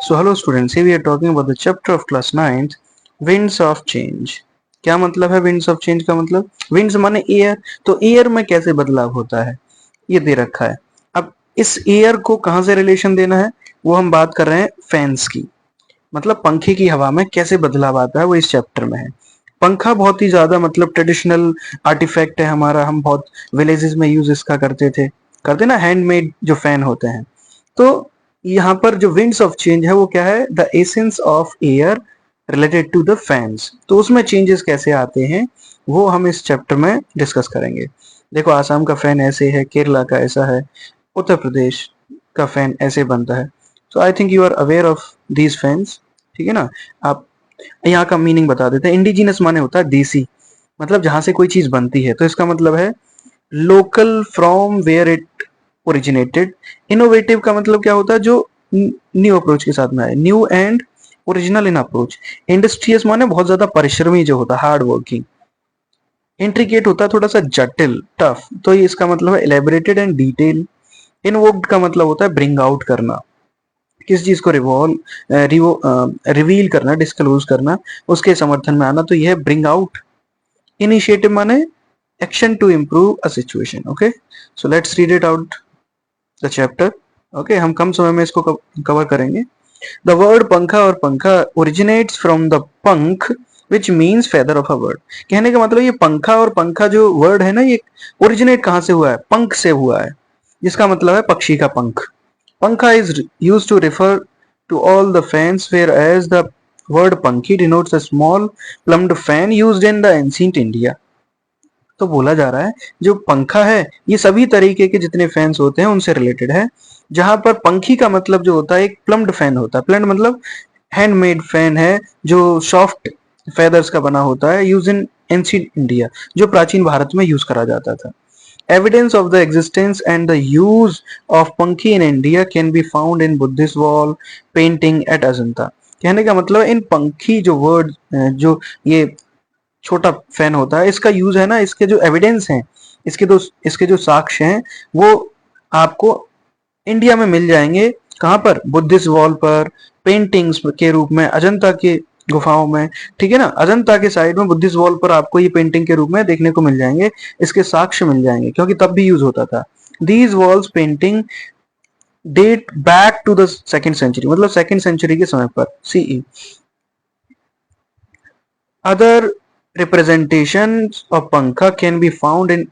So hello students, here we are talking about the chapter of class 9th, winds of change. क्या मतलब है winds of change का मतलब? winds माने air, तो एयर में कैसे बदलाव होता है ये दे रखा है। अब इस एयर को कहां से रिलेशन देना है वो हम बात कर रहे हैं फैंस की, मतलब पंखे की हवा में कैसे बदलाव आता है वो इस चैप्टर में है। पंखा बहुत ही ज्यादा मतलब ट्रेडिशनल आर्टिफैक्ट है हमारा, हम बहुत विलेजेस में यूज इसका करते ना, हैंडमेड जो फैन होते हैं। तो यहाँ पर जो विंड्स ऑफ चेंज है वो क्या है, the essence of air related to the fans. तो उसमें चेंजेस कैसे आते हैं वो हम इस चैप्टर में डिस्कस करेंगे। देखो, आसाम का फैन ऐसे है, केरला का ऐसा है, उत्तर प्रदेश का फैन ऐसे बनता है। So I think you are aware of these fans, ठीक है ना। आप यहाँ का मीनिंग बता देते हैं। इंडिजिनस माने होता है देसी, मतलब जहां से कोई चीज बनती है, तो इसका मतलब है local from where it originated. Innovative का मतलब क्या होता है, जो न्यू अप्रोच के साथ में आए, new and original in approach. Industrious माने बहुत ज्यादा परिश्रमी जो होता है, हार्ड वर्किंग। इंट्रिकेट होता है थोड़ा सा जटिल, टफ, तो ये इसका मतलब है इलेबोरेटेड एंड डिटेल। इनवोक्ड का मतलब होता है ब्रिंग आउट करना, किस चीज को रिवील करना, डिस्क्लोज करना, उसके समर्थन में आना, तो यह ब्रिंग आउट। इनिशिएटिव माने action to improve a situation. Okay, so let's read it out the chapter. Okay, हम कम समय में इसको कवर करेंगे। द वर्ड पंखा और पंखा ओरिजिनेट्स फ्रॉम द पंख which means feather of a bird. कहने का मतलब ये पंखा और पंखा जो वर्ड है ना, ये ओरिजिनेट कहां से हुआ है, पंख से हुआ है, जिसका मतलब है पक्षी का पंख। पंखा is used to refer to all the fans, whereas the word पंखी denotes a small plumed fan used in the ancient India। तो बोला जा रहा है जो पंखा है ये सभी तरीके के जितने फैंस होते हैं उनसे रिलेटेड है, जहां पर पंखी का मतलब जो होता है एक प्लम्ड फैन होता है। प्लम्ड मतलब हैंडमेड फैन है जो सॉफ्ट फेदर्स का बना होता है, यूज इन एंशिएंट इंडिया, जो प्राचीन भारत में यूज करा जाता था। Evidence of the existence and the use of पंखी in India can be found in Buddhist wall painting at Ajanta। कहने का मतलब इन पंखी जो वर्ड, जो ये छोटा फैन होता है, इसका यूज है ना, इसके जो एविडेंस हैं, इसके जो साक्ष्य हैं वो आपको इंडिया में मिल जाएंगे। कहां पर, बुद्धिस्ट वॉल पर, पेंटिंग्स के रूप में अजंता के गुफाओं में, ठीक है ना। अजंता के साइड में बुद्धिस्ट वॉल पर आपको ये पेंटिंग के रूप में देखने को मिल जाएंगे, इसके साक्ष्य मिल जाएंगे, क्योंकि तब भी यूज होता था। These walls painting date back to the second century, मतलब सेकेंड सेंचुरी के समय पर, सीई। Other representations of पंखा can be found in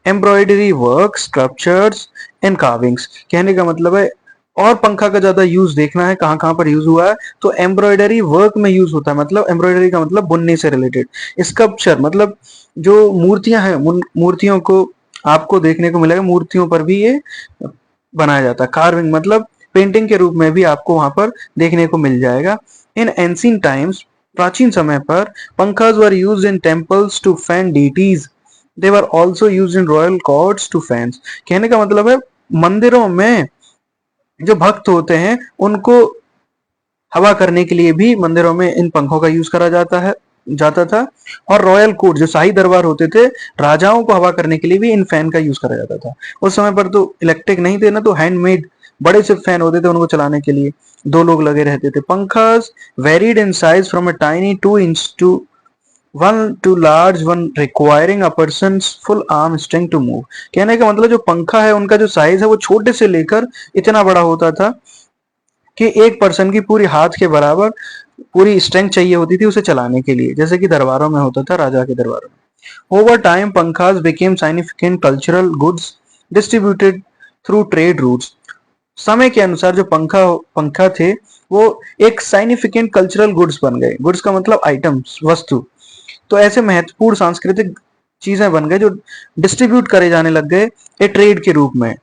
embroidery work, sculptures and carvings। कहने का मतलब है और पंखा का ज्यादा यूज देखना है कहां कहां पर यूज हुआ है, तो एम्ब्रॉयडरी वर्क में यूज होता है। मतलब एम्ब्रॉयडरी का मतलब बुनने से रिलेटेड। स्कल्पचर मतलब जो मूर्तियां हैं, मूर्तियों को आपको देखने को मिलेगा, मूर्तियों पर भी ये बनाया जाता है। कार्विंग मतलब पेंटिंग के रूप में भी आपको वहां पर देखने को मिल जाएगा। इन एंशिएंट टाइम्स, प्राचीन समय पर, pankhas were used in temples to fan deities. They were also used in royal courts to fans. कहने का मतलब है मंदिरों में जो भक्त होते हैं उनको हवा करने के लिए भी मंदिरों में इन पंखों का यूज करा जाता था। और रॉयल कोर्ट जो शाही दरबार होते थे, राजाओं को हवा करने के लिए भी इन फैन का यूज करा जाता था। उस समय पर तो इलेक्ट्रिक नहीं थे ना, तो हैंडमेड बड़े से फैन होते थे, उनको चलाने के लिए दो लोग लगे रहते थे। Pankhas varied in size from a tiny 2 inch to one too large one, requiring a person full arm strength to move. कहने का मतलब जो पंखा है उनका जो साइज है वो छोटे से लेकर इतना बड़ा होता था कि एक पर्सन की पूरी हाथ के बराबर पूरी स्ट्रेंथ चाहिए होती थी उसे चलाने के लिए, जैसे कि दरबारों में होता था, राजा के दरबारों में। Over time pankhas became significant cultural goods distributed through trade routes. समय के अनुसार जो पंखा थे वो एक साइनिफिकेंट कल्चरल गुड्स बन गए। गुड्स का मतलब आइटम्स, वस्तु। तो ऐसे महत्वपूर्ण सांस्कृतिक चीजें बन गए जो डिस्ट्रीब्यूट करे जाने लग गए ए ट्रेड के रूप में।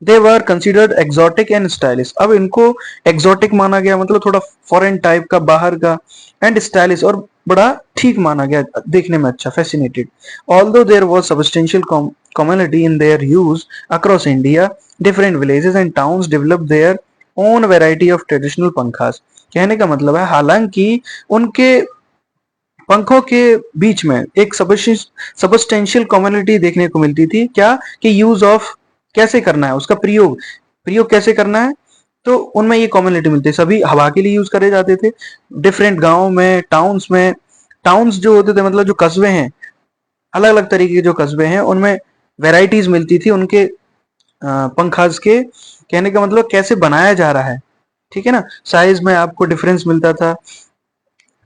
They were considered exotic and stylish. अब इनको एक्सोटिक माना गया, मतलब थोड़ा फॉरेन टाइप का, बाहर का, एंड स्टाइलिश और बड़ा ठीक माना गया, देखने में अच्छा, fascinated. Although there was substantial community in their use across India, different villages and towns developed their own variety of traditional pankhas. कहने का मतलब है हालांकि उनके पंखों के बीच में एक सबस्टेंशियल कम्युनिटी देखने को मिलती थी, क्या कि यूज ऑफ कैसे करना है, उसका प्रयोग प्रयोग कैसे करना है, तो उनमें ये कॉमनलिटी मिलती है, सभी हवा के लिए यूज करे जाते थे। डिफरेंट गांव में, टाउन्स जो होते थे मतलब जो कस्बे हैं, अलग अलग तरीके के जो कस्बे हैं उनमें वेराइटीज मिलती थी उनके पंखास के। कहने का मतलब कैसे बनाया जा रहा है, ठीक है ना, साइज में आपको डिफरेंस मिलता था।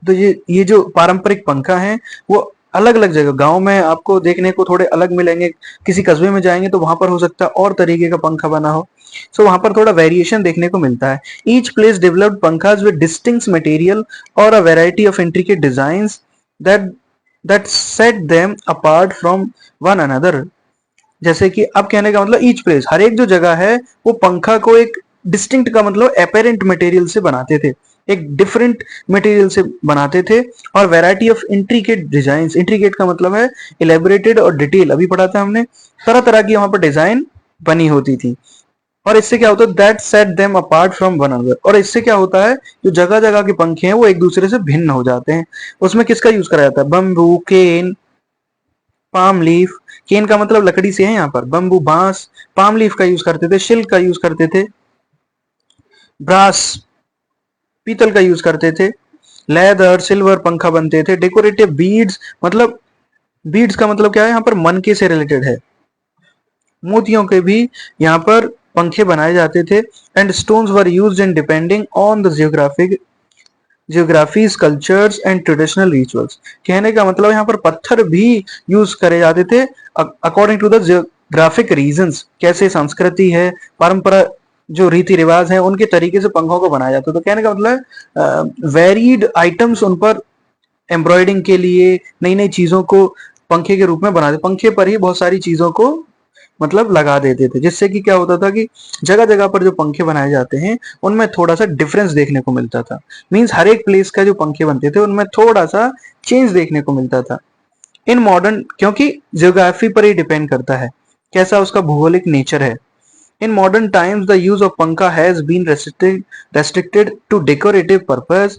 तो ये जो पारंपरिक पंखा है वो अलग अलग जगह गांव में आपको देखने को थोड़े अलग मिलेंगे, किसी कस्बे में जाएंगे तो वहां पर हो सकता है और तरीके का पंखा बना हो। सो वहां पर थोड़ा वेरिएशन देखने को मिलता है। Each place developed pankhas with distinct material और a variety of intricate designs that that set them apart from one another. जैसे कि अब कहने का मतलब ईच प्लेस, हर एक जो जगह है वो पंखा को एक डिस्टिंक्ट का मतलब अपेरेंट मटेरियल से बनाते थे, एक डिफरेंट मटेरियल से बनाते थे। और variety of intricate design, intricate का मतलब है इलेबोरेटेड और डिटेल, अभी पढ़ा था हमने, तरह तरह की वहां पर डिजाइन बनी होती थी। और इससे क्या होता है, that set them apart from one another, और इससे क्या होता है जो जगह जगह के पंखे हैं वो एक दूसरे से भिन्न हो जाते हैं। उसमें किसका यूज करा जाता है, बम्बू, केन, पाम लीफ। केन का मतलब लकड़ी से है यहाँ पर, बम्बू बांस, पाम लीफ का यूज करते थे, शिल्क का यूज करते थे, ब्रास पीतल का यूज करते थे, लेदर सिल्वर पंखा बनते थे, डेकोरेटिव बीड्स मतलब, बीड्स का मतलब क्या है यहाँ पर, मनके से रिलेटेड है, मोतियों के भी यहाँ पर पंखे बनाए जाते थे। And stones were used in depending on the geographies cultures and traditional rituals. कहने का मतलब यहाँ पर पत्थर भी यूज करे जाते थे according to the geographic regions, कैसे संस्कृति है, परंपरा, जो रीति रिवाज है उनके तरीके से पंखों को बनाया जाता है। तो कहने का मतलब वेरीड आइटम्स उन पर एम्ब्रॉयडिंग के लिए नई नई चीजों को पंखे के रूप में बनाते, पंखे पर ही बहुत सारी चीजों को मतलब लगा देते थे, जिससे कि क्या होता था कि जगह जगह पर जो पंखे बनाए जाते हैं उनमें थोड़ा सा डिफरेंस देखने को मिलता था। मींस हर एक प्लेस का जो पंखे बनते थे उनमें थोड़ा सा चेंज देखने को मिलता था। इन मॉडर्न, क्योंकि जियोग्राफी पर ही डिपेंड करता है कैसा उसका भौगोलिक नेचर है। In modern times, the use of pankha has been restricted to decorative purpose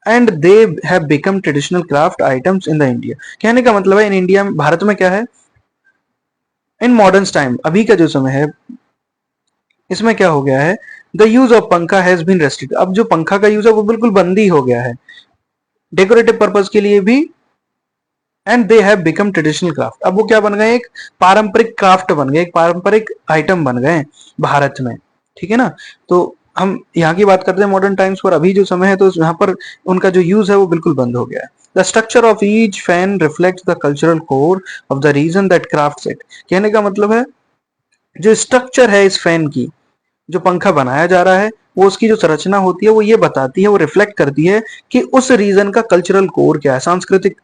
and they have become traditional craft items in the India। कहने का मतलब है इन इंडिया में, भारत में क्या है, इन मॉडर्न टाइम, अभी का जो समय है इसमें क्या हो गया है, द यूज ऑफ पंखा हैज बीन रेस्ट्रिक्टेड, अब जो पंखा का यूज है वो बिल्कुल बंदी हो गया है डेकोरेटिव पर्पज के लिए भी। And they have become traditional craft, अब वो क्या बन गए, एक पारंपरिक क्राफ्ट बन गए, एक पारंपरिक आइटम बन गए भारत में, ठीक है ना। तो हम यहाँ की बात करते हैं मॉडर्न टाइम्स पर, अभी जो समय है तो यहाँ पर उनका जो यूज है वो बिल्कुल बंद हो गया है। The structure of each fan reflects the cultural core of the region that crafts it. कहने का मतलब है जो स्ट्रक्चर है इस फैन की, जो पंखा बनाया जा रहा है वो उसकी जो संरचना होती है वो ये बताती है, वो रिफ्लेक्ट करती है कि उस रीजन का कल्चरल कोर क्या है, सांस्कृतिक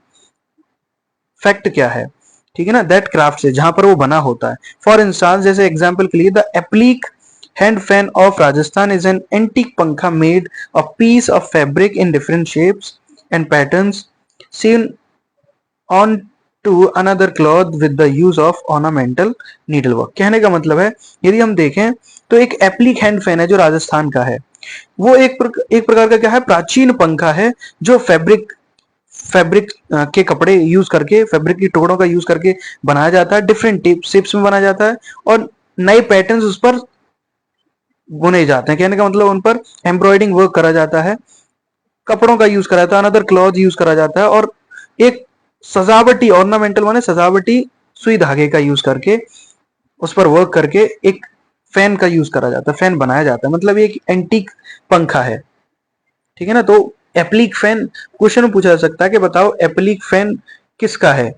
फैक्ट क्या है, ठीक है ना, दैट क्राफ्ट से, जहां पर वो बना होता है। फॉर इंस्टांस, जैसे एग्जांपल के लिए, the applique hand fan of Rajasthan is an antique pankha made of piece of fabric in different shapes and patterns sewn on to another cloth with the use of ornamental needle work. कहने का मतलब है यदि हम देखें तो एक एप्लीक हैंड फैन है जो राजस्थान का है, वो एक प्रकार का क्या है, प्राचीन पंखा है जो फैब्रिक के कपड़े यूज करके, फैब्रिक के टुकड़ों का यूज करके बनाया जाता है, डिफरेंट शेप्स में बनाया जाता है और नए पैटर्न्स उस पर बुने जाते हैं। कहने का मतलब उन पर एम्ब्रॉयडिंग वर्क करा जाता है, कपड़ों का यूज करा जाता है, अनदर क्लॉथ यूज करा जाता है, और एक सजावटी, ऑर्नामेंटल माने सजावटी सुई धागे का यूज करके उस पर वर्क करके एक फैन का यूज करा जाता है, फैन बनाया जाता है, मतलब ये एक एंटीक पंखा है, ठीक है ना। तो एप्लीक फैन, क्वेश्चन पूछा जा सकता है कि बताओ एप्लीक फैन किसका है,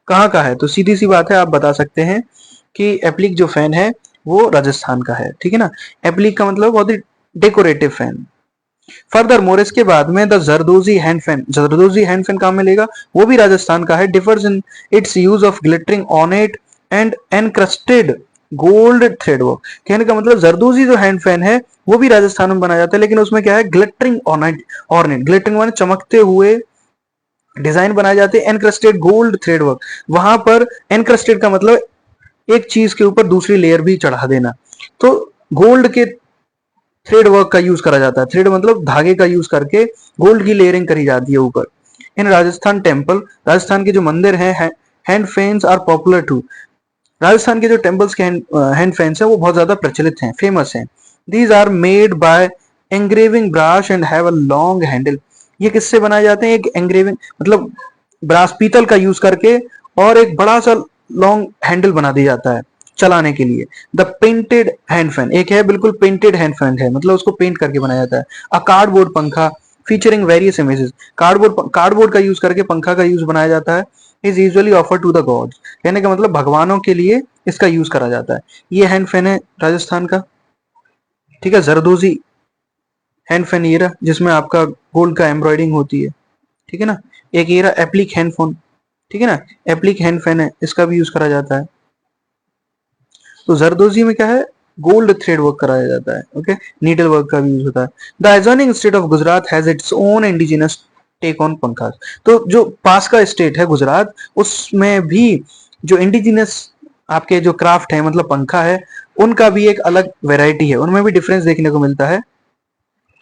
कहाँ का है, तो सीधी सी बात है आप बता सकते हैं कि एप्लीक जो फैन है वो राजस्थान का है, ठीक है ना। एप्लीक का मतलब बहुत ही डेकोरेटिव फैन। फर्दर मोर, इसके बाद में the zardozi hand fan, zardozi hand fan कहाँ मिलेगा, वो भी राजस्थान का है। Differs in its use of glittering ornate and encrusted gold thread work. कहने का मतलब जरदोजी जो हैंड फैन है वो भी राजस्थान में बनाया जाता है, लेकिन उसमें क्या है, ग्लिटरिंग ऑर्नेट, ऑर्नेट ग्लिटरिंग माने चमकते हुए डिजाइन बनाए जाते हैं, एनक्रस्टेड गोल्ड थ्रेड वर्क, वहां पर एनक्रस्टेड का मतलब एक चीज के ऊपर दूसरी लेयर भी चढ़ा देना, तो गोल्ड के थ्रेड वर्क का यूज करा जाता है, थ्रेड मतलब धागे का यूज करके गोल्ड की लेयरिंग करी जाती है ऊपर। इन राजस्थान टेम्पल, राजस्थान के जो मंदिर हैं, hand fans are popular too, Rajasthan के जो टेम्पल्स के हैंड फैंस हैं वो बहुत ज्यादा प्रचलित हैं, फेमस हैं। These are made by engraving brass and have a long handle. ये किससे बनाए जाते हैं? एक engraving मतलब ब्रास पीतल का यूज करके और एक बड़ा सा लॉन्ग हैंडल बना दिया जाता है चलाने के लिए. द पेंटेड हैंड फैन, एक है बिल्कुल पेंटेड हैंड फैन है, मतलब उसको पेंट करके बनाया जाता है. A cardboard pankha featuring various images, cardboard का यूज करके पंखा का यूज बनाया जाता है. Is usually offer to the gods, कहने का मतलब भगवानों के लिए इसका यूज करा जाता है. ये हैंड फैन है राजस्थान का. ठीक है, जरदोजी हैंड फैन ये रहा जिसमें आपका गोल्ड का एम्ब्रॉयडिंग होती है. ठीक है ना. एक ये रहा एप्लिक हैंड फोन. ठीक है ना, एप्लिक हैंड फैन है, इसका भी यूज करा जाता है. तो जरदोजी में क्या है? गोल्ड थ्रेड वर्क कराया जाता है. ओके, नीडल वर्क का भी यूज होता है. The adjoining state of Gujarat has its own indigenous take on pankha. तो जो पास का स्टेट है गुजरात, उसमें भी जो इंडिजिनस आपके जो क्राफ्ट है मतलब पंखा है, उनका भी एक अलग वेराइटी है, उनमें भी डिफरेंस देखने को मिलता है.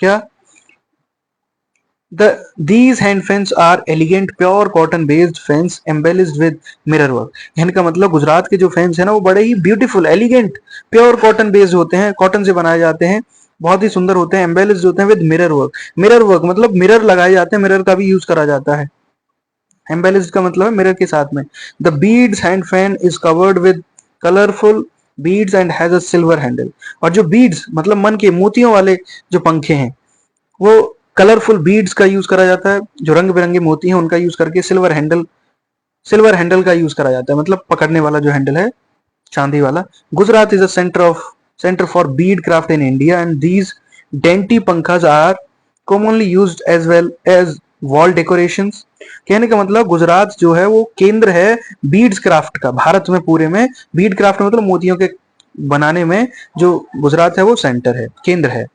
क्या? These hand fans are elegant pure cotton based fans embellished with mirror work. यानी का मतलब गुजरात के जो फैंस है ना वो बड़े ही beautiful elegant pure cotton based होते हैं, कॉटन से बनाए जाते हैं, बहुत ही सुंदर होते हैं, एम्बेलिस्ड होते हैं with mirror work. Mirror work मतलब मिरर लगाए जाते हैं, मिरर का भी यूज करा जाता है. एम्बेलिस्ड का मतलब है मिरर के साथ में. The beads hand fan is covered with colourful beads and has a silver handle. और जो बीड्स मतलब मन के मोतियों वाले जो पंखे हैं वो कलरफुल बीड्स का यूज करा जाता है, जो रंग बिरंगे मोती हैं उनका यूज करके सिल्वर हैंडल का यूज करा जाता है, मतलब पकड़ने वाला जो हैंडल है चांदी वाला. Gujarat is a centre for bead craft in India and these dainty pankhas are commonly used as well as wall decorations. कहने का मतलब गुजरात जो है वो केंद्र है बीड्स क्राफ्ट का, भारत में पूरे में बीड क्राफ्ट मतलब मोतियों के बनाने में जो गुजरात है वो सेंटर है, केंद्र है.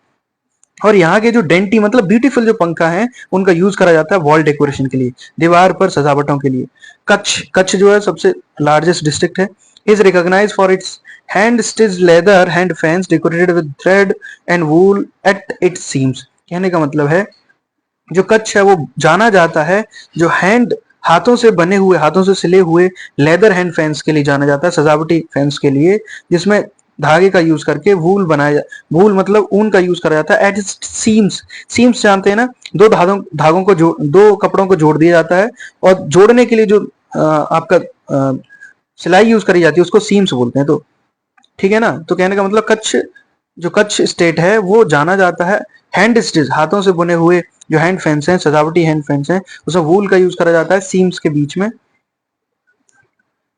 और यहाँ के जो डेंटी मतलब ब्यूटीफुल जो पंखा है उनका यूज करा जाता है वॉल डेकोरेशन के लिए, दीवार पर सजावटों के लिए. कच्छ जो है सबसे लार्जेस्ट डिस्ट्रिक्ट है. Is recognised for its hand stitch leather hand fans decorated with thread and wool at its seams. कहने का मतलब है जो कच्छ है वो जाना जाता है जो हाथों से बने हुए, हाथों से सिले हुए लेदर हैंड फैंस के लिए जाना जाता है, सजावटी फैंस के लिए, जिसमें धागे का यूज करके वूल मतलब ऊन का यूज करा जाता है. एट सीम्स, सीम्स जानते हैं ना, धागों को दो कपड़ों को जोड़ दिया जाता है और जोड़ने के लिए जो आपका सिलाई यूज करी जाती है उसको सीम्स बोलते हैं. तो ठीक है ना. तो कहने का मतलब कच्छ स्टेट है वो जाना जाता है हैंड स्टिच, हाथों से बुने हुए जो हैंड फैंस हैं, सजावटी हैंड फैंस हैं, उसमें वूल का यूज करा जाता है सीम्स के बीच में.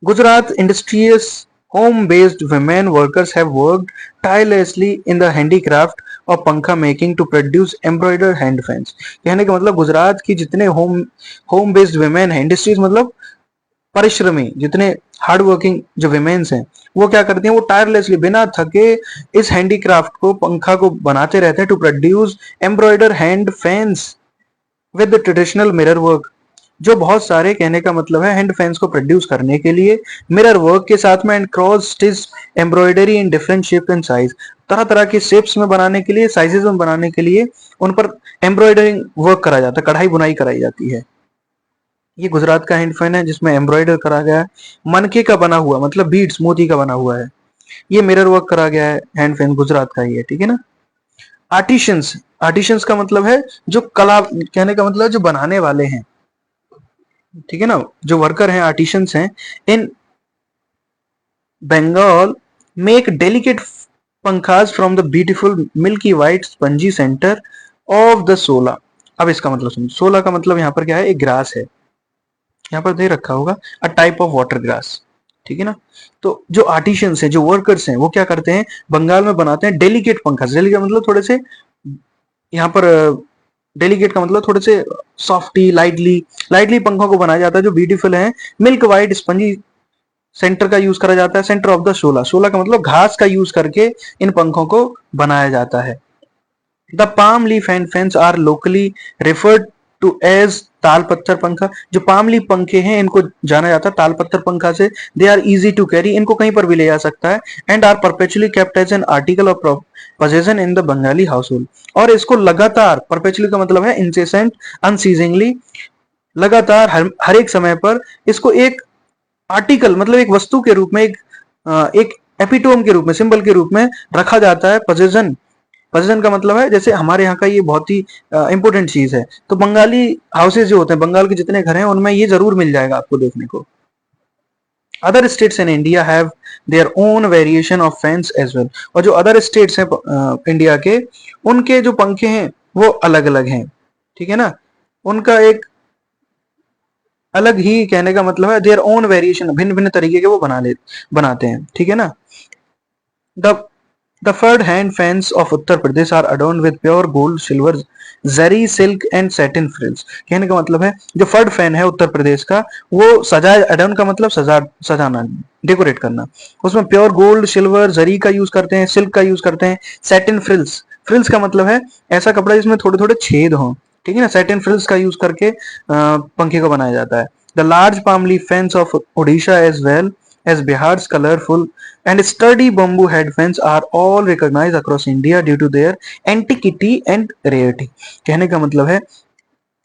Gujarat industrious home-based women workers have worked tirelessly in the handicraft of pankha making to produce embroidered hand fans. कहने का मतलब गुजरात की जितने होम बेस्ड वुमेन है, इंडस्ट्रीज मतलब परिश्रमी, जितने हार्ड वर्किंग जो विमेन्स हैं वो क्या करती हैं, वो टायरलेसली बिना थके इस हैंडीक्राफ्ट को, पंखा को बनाते रहते हैं to produce embroider hand fans with traditional mirror work. जो बहुत सारे, कहने का मतलब है हैंड फैंस को प्रोड्यूस करने के लिए मिरर वर्क के साथ में and cross stitch embroidery in different shape and size, तरह तरह के शेप्स में बनाने के लिए, साइजेस में बनाने के लिए उन पर एम्ब्रॉयडरिंग वर्क करा जाता है, कढ़ाई बुनाई कराई जाती है. ये गुजरात का हैंड फैन है जिसमें एम्ब्रॉयडर करा गया है, मनके का बना हुआ मतलब बीड्स मोती का बना हुआ है. ये मिरर वर्क करा गया है हैंड फैन गुजरात का ही है. ठीक है ना. आर्टिशंस, आर्टिशंस का मतलब है जो कला, कहने का मतलब जो बनाने वाले हैं. ठीक है ना, जो वर्कर हैं, आर्टिशंस हैं in Bengal make delicate pankhas from the beautiful milky white spongy centre of the sola. अब इसका मतलब समझो, सोला का मतलब यहाँ पर क्या है, एक ग्रास है, यहाँ पर दे रखा होगा a type of water grass. ठीक है ना. तो जो आर्टिशियंस हैं, जो वर्कर्स हैं, वो क्या करते हैं, बंगाल में बनाते हैं डेलिकेट पंखा. डेलिकेट मतलब थोड़े से, यहाँ पर डेलिकेट का मतलब थोड़े से सॉफ्टी लाइटली पंखों को बनाया जाता है जो ब्यूटीफुल है. मिल्क वाइट स्पंजी सेंटर का यूज करा जाता है, सेंटर ऑफ द शोला, शोला का मतलब घास का यूज करके इन पंखों को बनाया जाता है. The palm leaf hand fans are locally referred to as tal पत्थर पंखा. जो पाम लीफ पंखे हैं इनको जाना जाता है ताल पत्थर पंखा से. They are easy to carry, इनको कहीं पर भी ले जा सकता है. And are perpetually kept as an article of possession in the Bengali household. और इसको लगातार, परपेचुअली का मतलब है इंसेसेंट, अनसीजिंगली, लगातार हर एक समय पर इसको एक आर्टिकल मतलब एक वस्तु के रूप में, एक एपिटोम के रूप में, सिंबल के रूप में रखा जाता है, पोजेशन पजेशन का मतलब है जैसे हमारे यहाँ का ये बहुत ही इंपॉर्टेंट चीज है, तो बंगाली हाउसेज जो होते हैं, बंगाल के जितने घर हैं उनमें ये जरूर मिल जाएगा आपको देखने को। Other states in India have their own variation of fans as well, और जो अदर स्टेट्स हैं इंडिया के, उनके जो पंखे हैं वो अलग अलग हैं, ठीक है ना, उनका एक अलग ही, कहने का मतलब है देयर ओन वेरिएशन, भिन्न भिन्न तरीके के वो बनाते हैं, ठीक है ना। The The furred hand fans of Uttar Pradesh are adorned with pure gold, silver, zari, silk and satin frills। कहने का मतलब है जो फर्ड फैन है उत्तर प्रदेश का, वो सजाए, अडोन का मतलब सजाना, डेकोरेट करना, उसमें प्योर गोल्ड, सिल्वर, जरी का यूज करते हैं, सिल्क का यूज करते हैं, सैटिन फ्रिल्स, फ्रिल्स का मतलब है ऐसा कपड़ा जिसमें थोड़े थोड़े छेद हों, ठीक है ना, सैटिन फ्रिल्स का यूज करके पंखे को बनाया जाता है। The large palm leaf fans of Odisha as well as Bihar's colorful and sturdy bamboo head fans are all recognized across India due to their antiquity and rarity। कहने का मतलब है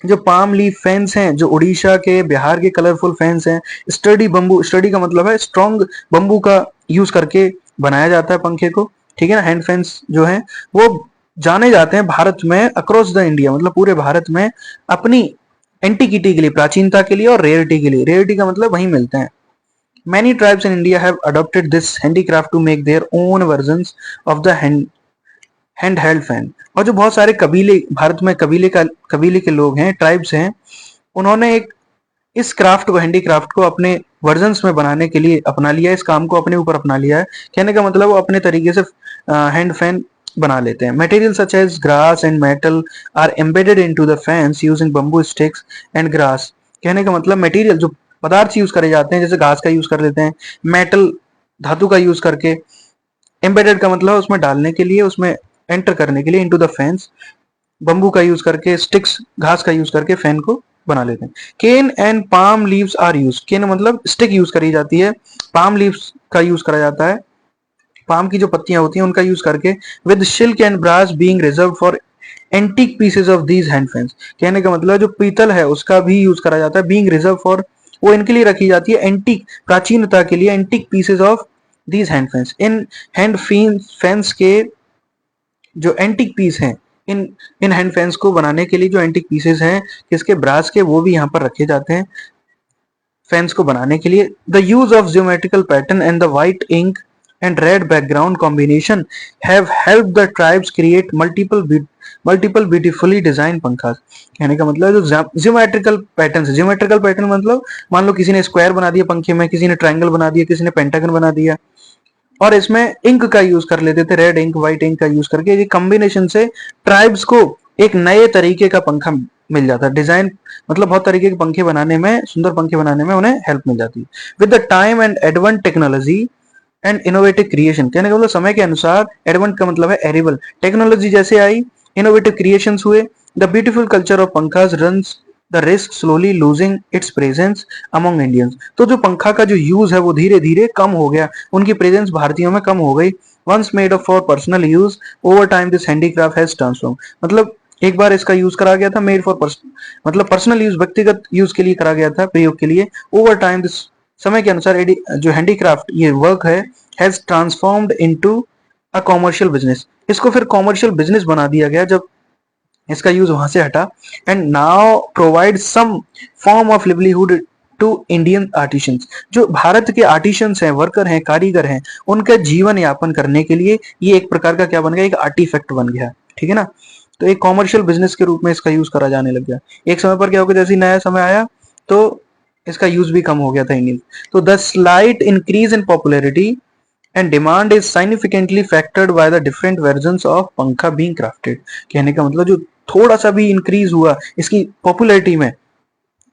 जो पाम लीफ फैंस हैं, जो उड़ीसा के, बिहार के कलरफुल फैंस हैं, स्टडी बम्बू, स्टडी का मतलब है स्ट्रॉन्ग बम्बू का यूज करके बनाया जाता है पंखे को, ठीक है ना। हैंड फैंस जो हैं वो जाने जाते हैं भारत में, अक्रॉस द इंडिया मतलब पूरे भारत में, अपनी एंटिकिटी के लिए, प्राचीनता के लिए, और रेयरिटी के लिए। रेयरिटी का मतलब वहीं मिलते हैं। Many tribes in India have adopted this handicraft to make their own versions of the handheld fan। और जो बहुत सारे कबीले भारत में, कबीले के लोग हैं, ट्राइब्स हैं, उन्होंने एक इस क्राफ्ट को, हैंडीक्राफ्ट को अपने वर्जन्स में बनाने के लिए अपना लिया, इस काम को अपने ऊपर अपना लिया है। कहने का मतलब वो अपने तरीके से हैंड फैन बना लेते हैं। Material such as grass and metal are embedded into the fans using bamboo sticks and grass. कहने का मतलब मटेरियल, जो पदार्थ यूज करे जाते हैं, जैसे घास का यूज कर लेते हैं, मेटल, धातु का यूज करके, एम्बेडेड का मतलब उसमें डालने के लिए, उसमें एंटर करने के लिए, इनटू द फैंस, बम्बू का यूज करके, स्टिक्स, घास का यूज करके फैन को बना लेते हैं। Cane and palm leaves are use, cane मतलब स्टिक यूज करी जाती है, पाम लीव्स का यूज करा जाता है, पाम की जो पत्तियां होती हैं उनका यूज करके, with silk and brass being reserve for antique pieces of these hand fans. कहने का मतलब जो पीतल है उसका भी यूज करा जाता है, बीइंग रिजर्व फॉर, वो इनके लिए रखी जाती है, एंटीक, प्राचीनता के लिए, antique pieces of these hand fans. In hand fans के जो एंटीक पीस हैं, इन हैंड फैंस को बनाने के लिए जो एंटीक पीसेस हैं किसके, ब्रास के, वो भी यहाँ पर रखे जाते हैं फैंस को बनाने के लिए। The use of geometrical pattern and the white ink and red background combination have helped the tribes create multiple beautifully design pankhas. कहने का मतलब जो ज्योमेट्रिकल पैटर्न, ज्योमेट्रिकल पैटर्न मतलब मान लो किसी ने स्क्वायर बना दिया पंखे में, किसी ने ट्रायंगल बना दिया, किसी ने पेंटागन बना दिया, और इसमें इंक का यूज कर लेते थे, रेड इंक, व्हाइट इंक का यूज करके, ये कॉम्बिनेशन से ट्राइब्स को एक नए तरीके का पंखा मिल जाता है। डिजाइन मतलब बहुत तरीके के पंखे बनाने में, सुंदर पंखे बनाने में उन्हें हेल्प मिल जाती है। With the time and advance technology and innovative creation, कहने का मतलब समय के अनुसार, एडवांस का मतलब है एरेबल, टेक्नोलॉजी जैसे आई, इनोवेटिव क्रिएशंस हुए, the beautiful culture of pankhas runs the risk slowly losing its presence among Indians. तो जो पंखा का जो यूज है वो धीरे धीरे कम हो गया, उनकी प्रेजेंस भारतीयों में कम हो गई। Once made of for personal use, over time this handicraft has transform, मतलब एक बार इसका यूज करा गया था, मेड फॉर मतलब पर्सनल यूज, व्यक्तिगत यूज के लिए करा गया था, प्रयोग के लिए। ओवर टाइम दिस, समय के अनुसार जो हैंडीक्राफ्ट ये वर्क है, has transformed into a commercial business, इसको फिर कॉमर्शियल बिजनेस बना दिया गया जब इसका यूज वहां से हटा। And now provide some form of livelihood to Indian artisans, जो भारत के आर्टिशंस हैं, वर्कर हैं, कारीगर हैं, उनका जीवन यापन करने के लिए ये एक प्रकार का क्या बन गया, एक आर्टिफैक्ट बन गया, ठीक है ना। तो एक कॉमर्शियल बिजनेस के रूप में इसका यूज करा जाने लग गया। एक समय पर क्या हो गया, जैसे नया समय आया तो इसका यूज भी कम हो गया था इंडियन। तो the slight increase in popularity and demand is significantly factored by the different versions of पंखा being crafted। कहने का मतलब जो थोड़ा सा भी इंक्रीज हुआ इसकी पॉपुलैरिटी में,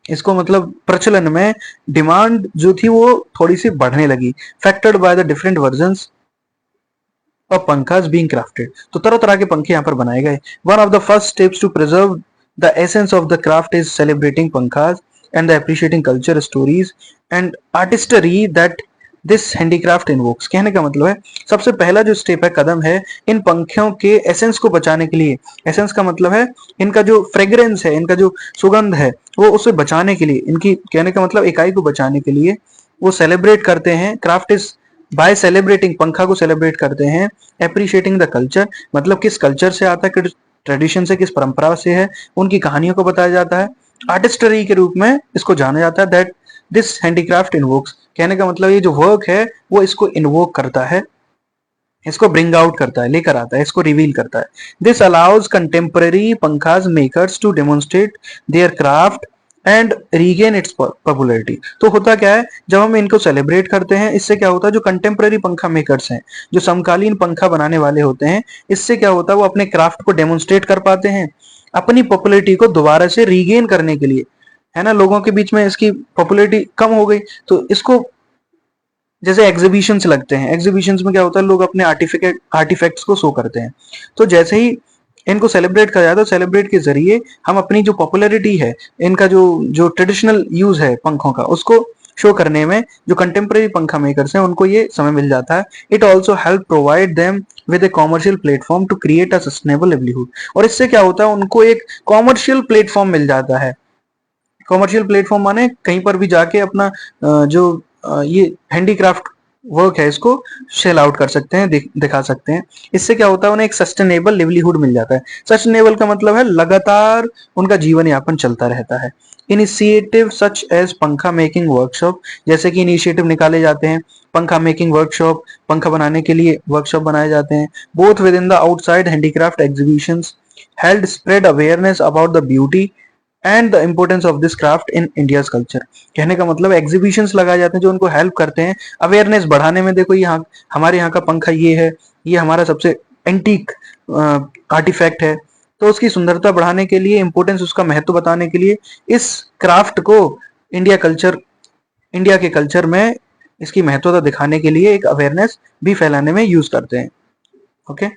इसको मतलब प्रचलन में, डिमांड जो थी वो थोड़ी सी बढ़ने लगी, factored by the different versions of pankhas being crafted. तो तरह तरह के पंखे यहाँ पर बनाए गए। One of the first steps to preserve the essence of the craft is celebrating pankhas and the appreciating culture, stories and artistry that this handicraft invokes. कहने का मतलब है सबसे पहला जो स्टेप है, कदम है, इन पंखों के एसेंस को बचाने के लिए। एसेंस का मतलब है इनका जो फ्रेग्रेंस है, इनका जो सुगंध है, वो उसे बचाने के लिए, इनकी, कहने का मतलब इकाई को बचाने के लिए वो सेलिब्रेट करते हैं। क्राफ्ट इज बाय सेलिब्रेटिंग, पंखा को सेलिब्रेट करते हैं। एप्रिशिएटिंग द कल्चर, मतलब किस कल्चर से आता है, किस ट्रेडिशन से, किस परंपरा से है, उनकी कहानियों को बताया जाता है। आर्टिस्टरी के रूप में इसको जाना जाता है। दैट दिस हैंडीक्राफ्ट इन्वोक्स, कहने का मतलब ये जो वर्क है वो इसको इन्वोक करता है, इसको ब्रिंग आउट करता है, लेकर आता है, इसको रिवील करता है। This allows contemporary pankhas makers to demonstrate their craft and regain its popularity. तो होता क्या है, जब हम इनको सेलिब्रेट करते हैं, इससे क्या होता है, जो कंटेम्पररी पंखा मेकर्स हैं, जो समकालीन पंखा बनाने वाले होते हैं, इससे क्या होता है, वो अपने क्राफ्ट को डेमोन्स्ट्रेट कर पाते हैं, अपनी पॉपुलैरिटी को दोबारा से रीगेन करने के लिए, है ना। लोगों के बीच में इसकी पॉपुलैरिटी कम हो गई, तो इसको, जैसे एग्जीबिशंस लगते हैं, एग्जीबिशंस में क्या होता है, लोग अपने आर्टिफैक्ट्स को शो करते हैं। तो जैसे ही इनको सेलिब्रेट किया जाता है, सेलिब्रेट के जरिए हम अपनी जो पॉपुलैरिटी है, इनका जो जो ट्रेडिशनल यूज है पंखों का, उसको शो करने में जो कंटेम्प्रेरी पंखा मेकर्स हैं उनको ये समय मिल जाता है। It also help provide them with a commercial platform to create a sustainable livelihood. और इससे क्या होता है, उनको एक कॉमर्शियल प्लेटफॉर्म मिल जाता है। कॉमर्शियल प्लेटफॉर्म माने कहीं पर भी जाके अपना जो ये हैंडीक्राफ्ट वर्क है इसको सेल आउट कर सकते हैं, दिखा सकते हैं। इससे क्या होता है, उन्हें एक सस्टेनेबल लिवलीहुड मिल जाता है। सस्टेनेबल का मतलब है लगातार उनका जीवन यापन चलता रहता है। इनिशिएटिव सच एज पंखा मेकिंग वर्कशॉप, जैसे कि इनिशिएटिव निकाले जाते हैं, पंखा मेकिंग वर्कशॉप, पंखा बनाने के लिए वर्कशॉप बनाए जाते हैं। Both with in the outside handicraft exhibitions held spread awareness about the beauty and the importance of this craft in India's culture. कहने का मतलब एग्जीबिशंस लगाए जाते हैं जो उनको हेल्प करते हैं अवेयरनेस बढ़ाने में। देखो यहाँ हमारे यहाँ का पंखा ये है, ये हमारा सबसे एंटीक आर्टिफैक्ट है, तो उसकी सुंदरता बढ़ाने के लिए, इंपोर्टेंस, उसका महत्व बताने के लिए इस क्राफ्ट को इंडिया के कल्चर में इसकी महत्वता दिखाने के लिए एक अवेयरनेस भी फैलाने में यूज करते हैं। ओके,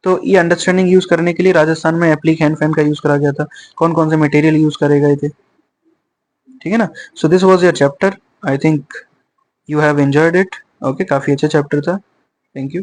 तो ये अंडरस्टैंडिंग यूज करने के लिए राजस्थान में एप्लिक हैंड फैन का यूज करा गया था। कौन कौन से मटेरियल यूज करे गए थे, ठीक है ना। So this was your chapter, I think you have enjoyed it. Okay, काफी अच्छा चैप्टर था। Thank you.